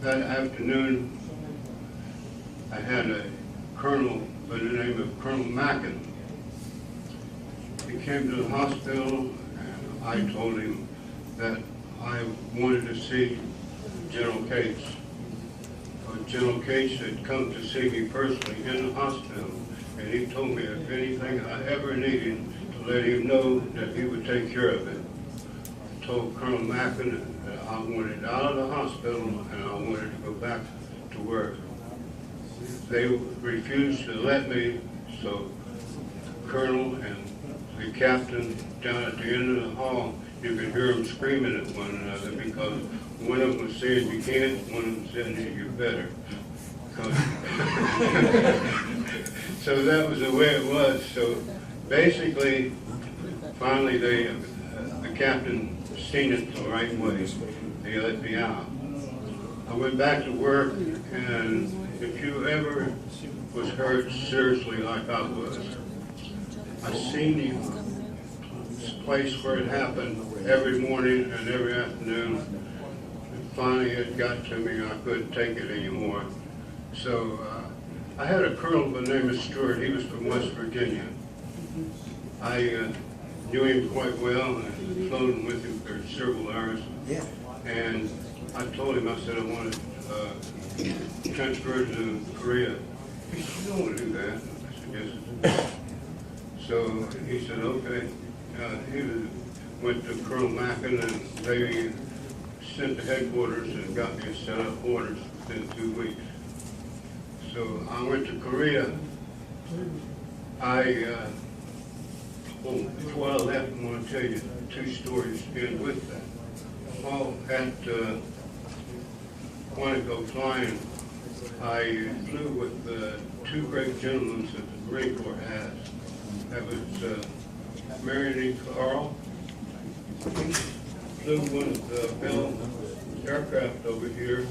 that afternoon, I had a colonel by the name of Colonel Mackin. He came to the hospital, and I told him that I wanted to see General Cates. General Cates had come to see me personally in the hospital, and he told me if anything I ever needed, to let him know that he would take care of it. I told Colonel Mackin that I wanted out of the hospital and I wanted to go back to work. They refused to let me, so the colonel and the captain down at the end of the hall, you could hear them screaming at one another because one of them was saying you can't, one of them saying you better. So that was the way it was. So basically, finally the captain seen it the right way. They let me out. I went back to work, and if you ever was hurt seriously like I was, I seen the place where it happened every morning and every afternoon. And finally it got to me, I couldn't take it anymore. So I had a colonel by the name of Stewart. He was from West Virginia. I knew him quite well and flown with him for several hours. Yeah. And I told him, I said I wanted to transfer to Korea. He said, you don't want to do that. I said, yes. So he said, okay. He went to Colonel Mackin, and they sent to headquarters and got me set up orders within 2 weeks. So I went to Korea. Well, before I left, I want to tell you 2 stories in with that. While at Quantico flying, I flew with 2 great gentlemen that the Marine Corps has. That was Marion E. Carl. He flew one of the Bell aircraft over here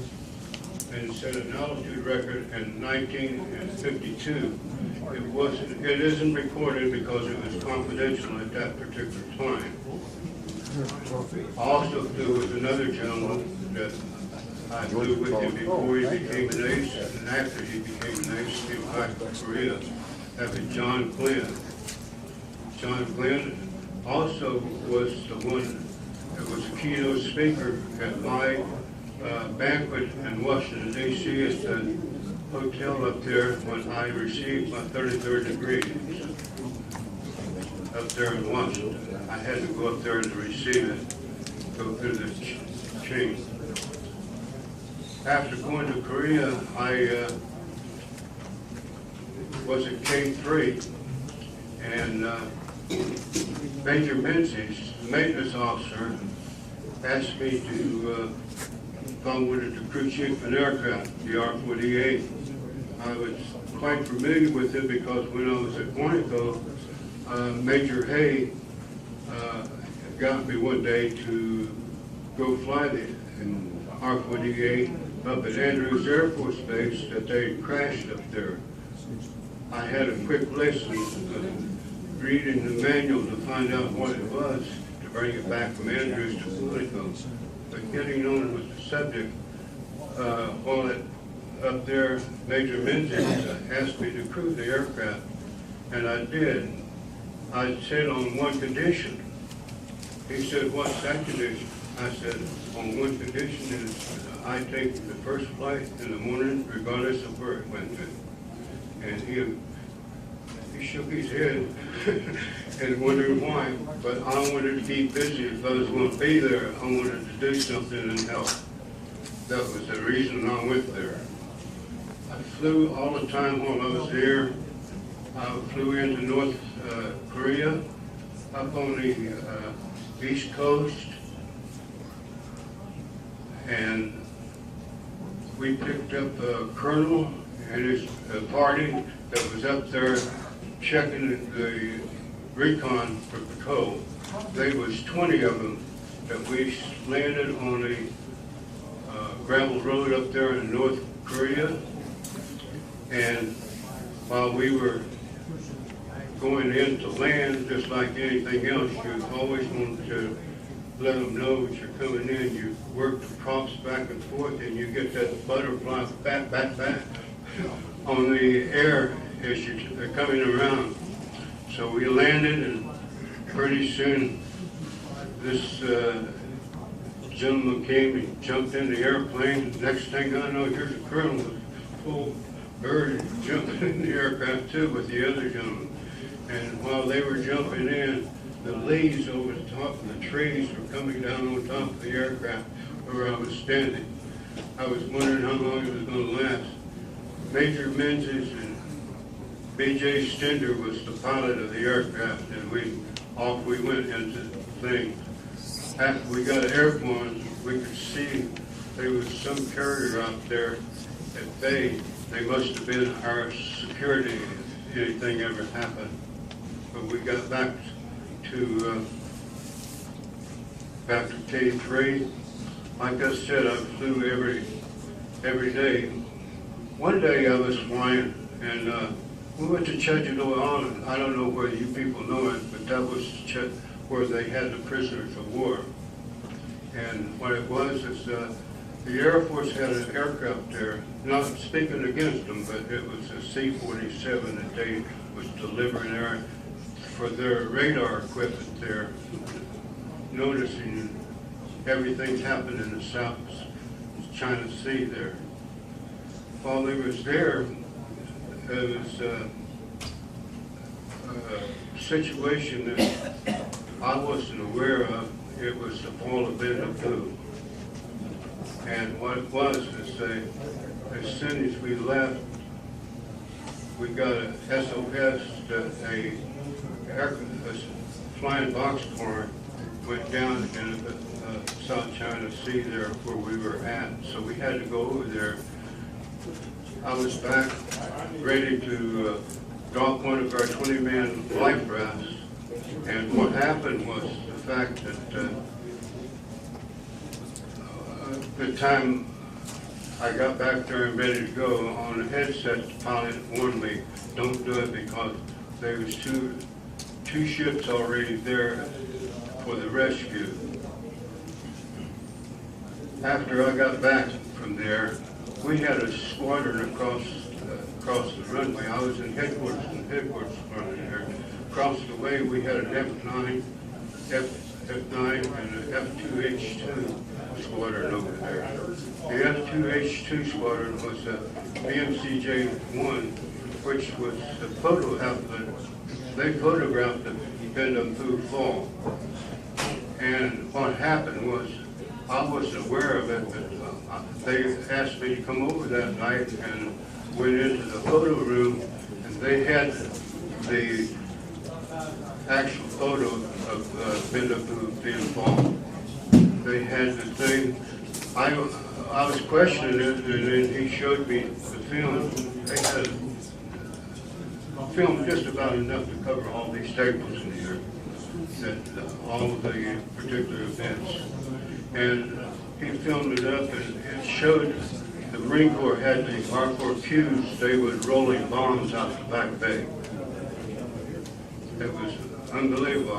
and set an altitude record in 1952. It isn't recorded because it was confidential at that particular time. I also flew with another gentleman that I flew with him before he became an ace, and after he became an ace, he came back to Korea. That was John Glenn. John Glenn also was the one that was a keynote speaker at my banquet in Washington, D.C. at the hotel up there when I received my 33rd degree up there in Washington. I had to go up there to receive it, go through the chain. After going to Korea, I was at K3, and Major Menzies, the maintenance officer, asked me to if I wanted to crew chief an aircraft, the R-48. I was quite familiar with it because when I was at Quantico, Major Hay got me one day to go fly the R-48 up at Andrews Air Force Base that they crashed up there. I had a quick lesson of reading the manual to find out what it was to bring it back from Andrews to Quantico. But getting on with the subject, while up there, Major Menzies asked me to crew the aircraft, and I did. I said on one condition. He said, what's that condition? I said, on one condition is I take the first flight in the morning regardless of where it went to. And he shook his head and wondered why, but I wanted to keep busy. If I was going to be there, I wanted to do something and help. That was the reason I went there. I flew all the time while I was there. I flew into North Korea, up on the East Coast, and we picked up a colonel and his party that was up there checking the recon for patrol. There was 20 of them that we landed on a gravel road up there in North Korea, and while we were going in to land, just like anything else, you always want to let them know that you're coming in. You work the props back and forth, and you get that butterfly back on the air as you're coming around. So we landed, and pretty soon this gentleman came and jumped in the airplane. Next thing I know, here's a colonel with full bird jumping in the aircraft too with the other gentleman. And while they were jumping in, the leaves over the top of the trees were coming down on top of the aircraft where I was standing. I was wondering how long it was going to last. Major Menzies and B.J. Stender was the pilot of the aircraft, and off we went into the thing. After we got airborne, we could see there was some carrier out there at bay. They must have been our security if anything ever happened. But we got back to K3. Like I said, I flew every day. One day I was flying, and we went to Cheddadoy Island. I don't know whether you people know it, but that was where they had the prisoners of war. And what it was is the Air Force had an aircraft there, not speaking against them, but it was a C-47 that they was delivering there for their radar equipment there, noticing everything's happened in the South China Sea there. While they was there, there was a situation that I wasn't aware of. It was the fall of Bindapoo. And what it was is as soon as we left, we got a SOS that a flying boxcar went down in the South China Sea there where we were at. So we had to go over there. I was back ready to drop one of our 20-man life rafts. And what happened was the fact that the time I got back there and ready to go, on the headset, the pilot warned me, don't do it because there was two ships already there for the rescue. After I got back from there, we had a squadron across the runway. I was in headquarters front there. Across the way, we had an F9 and an F2H2 squadron over there. The F2H2 squadron was a BMCJ-1, which was the photo outlet. They photographed the Bindapoo Fall. And what happened was, I wasn't aware of it, but they asked me to come over that night and went into the photo room, and they had the actual photo of Bindapoo being fall. They had the thing. I was questioning it, and then he showed me the film. They had film just about enough to cover all these tables in here, that all of the particular events. And he filmed it up, and it showed the Marine Corps had the R4Qs. They was rolling bombs out the back bay. It was unbelievable.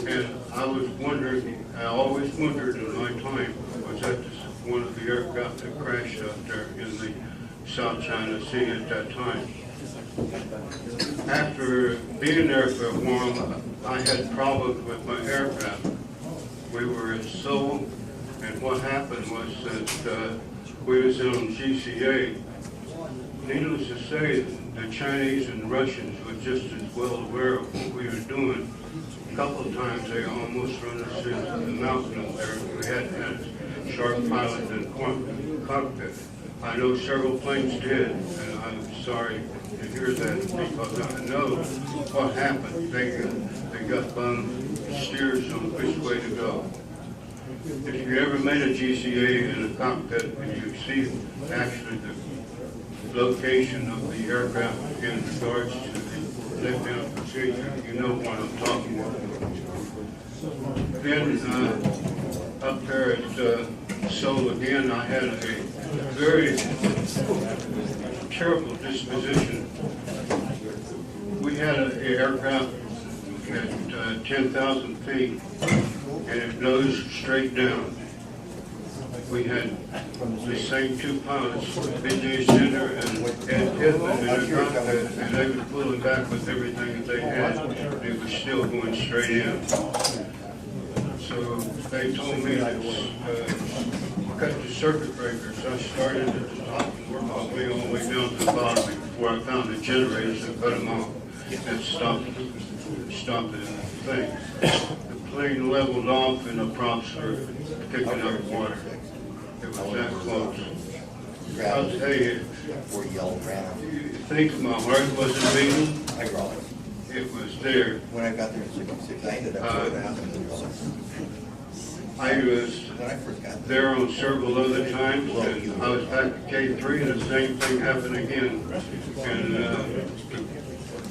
And I was wondering, I always wondered in my time, was that one of the aircraft that crashed out there in the South China Sea at that time. After being there for a while, I had problems with my aircraft. We were in Seoul, and what happened was that we was on GCA. Needless to say, the Chinese and Russians were just as well aware of what we were doing. A couple of times they almost run us into the mountain up there. We had to have sharp pilots in cockpit. I know several planes did, and I'm sorry to hear that because I know what happened. They got bummed steers on which way to go. If you ever made a GCA in a cockpit and you see actually the location of the aircraft in regards to the lift-down procedure, you know what I'm talking about. Then up there at Seoul again, I had a very careful disposition. We had an aircraft at 10,000 feet, and it blows straight down. We had the same two pilots, B.J. Center and Ed Pittman in the cockpit, and they were pulling back with everything that they had. It was still going straight in. So they told me to cut the circuit breakers. I started at the top and worked my way all the way down to the bottom before I found the generators and cut them off and stopped the thing. The plane leveled off and the props were picking up water. It was that close. I'll tell you, you think my heart wasn't beating? It was there. When I got there in '66, I ended up going to I was there on several other times, and I was back at K3, and the same thing happened again. And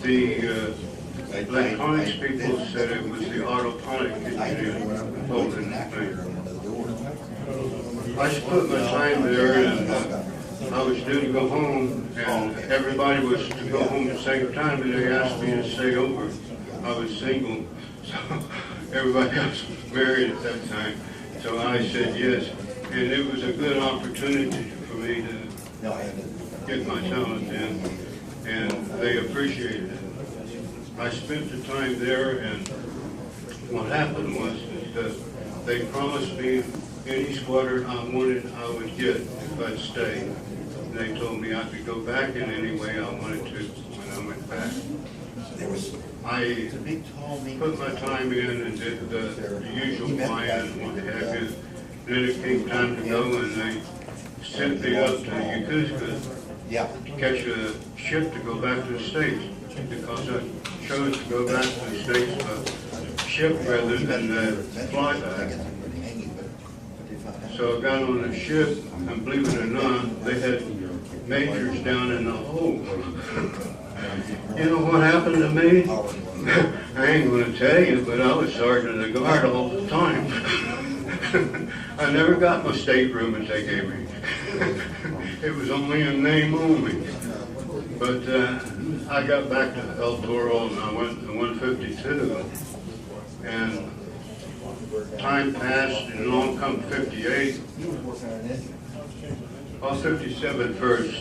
the electronics people said it was the autopilot kicking in, holding the thing. I put my time there, and I was due to go home, and everybody was to go home at the same time, and they asked me to stay over. I was single, so everybody else was married at that time. So I said yes, and it was a good opportunity for me to get my talent in, and they appreciated it. I spent the time there, and what happened was that they promised me any squadron I wanted, I would get if I'd stay. And they told me I could go back in any way I wanted to when I went back. I put my time in and did the usual flying and what have you. Then it came time to go, and they sent me up to Yokosuka to catch a ship to go back to the States, because I chose to go back to the States by ship rather than fly back. So I got on a ship, and believe it or not, they had majors down in the hold. You know what happened to me? I ain't going to tell you, but I was sergeant of the guard all the time. I never got my stateroom that they gave me. It was only a name only. But I got back to El Toro, and I went to 152. And time passed, and along come 58. Well, 57 first.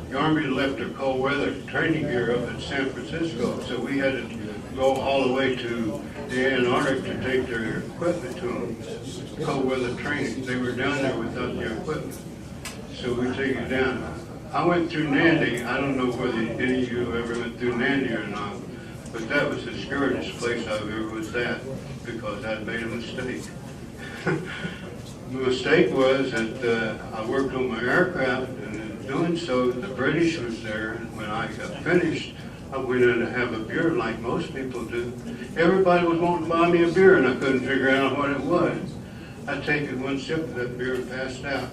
The Army left their cold weather training gear up in San Francisco, so we had to go all the way to the Antarctic to take their equipment to them. Cold weather training. They were down there without their equipment, so we take it down. I went through Nandi. I don't know whether any of you ever went through Nandi or not, but that was the scariest place I ever was at, because I'd made a mistake. The mistake was that I worked on my aircraft, and in doing so, the British was there, and when I got finished, I went in to have a beer like most people do. Everybody was wanting to buy me a beer, and I couldn't figure out what it was. I'd taken one sip of that beer and passed out.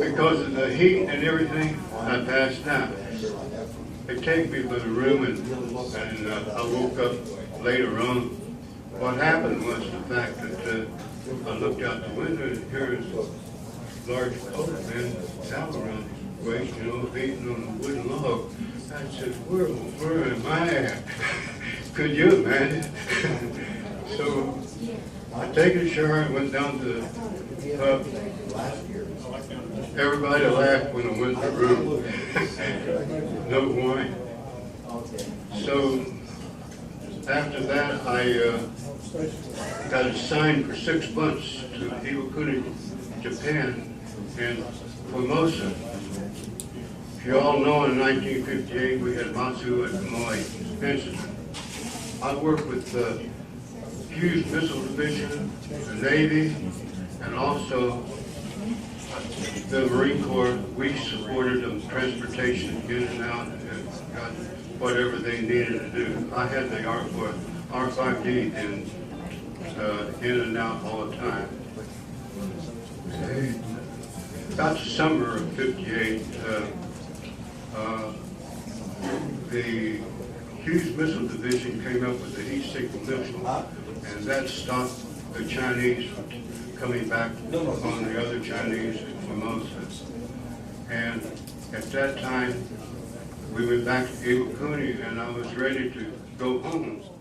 Because of the heat and everything, I passed out. They take me to the room, and I woke up later on. What happened was the fact that I looked out the window, and here's a large colored man out around his waist, you know, beating on a wooden log. I said, where am I at? Could you imagine? So I take a shower and went down to the pub. Everybody laughed when I went in the room. No wine. So after that, I got assigned for 6 months to Iwakuni, Japan, and Formosa. If you all know, in 1958 we had Matsu and Kamoi incident. I worked with the Hughes Missile Division, the Navy, and also the Marine Corps. We supported them transportation in and out, and got whatever they needed to do. I had the R5D in and out all the time. About the summer of '58, the Hughes Missile Division came up with the E-6 missile, and that stopped the Chinese from coming back on the other Chinese in Formosa. And at that time, we went back to Iwakuni, and I was ready to go home.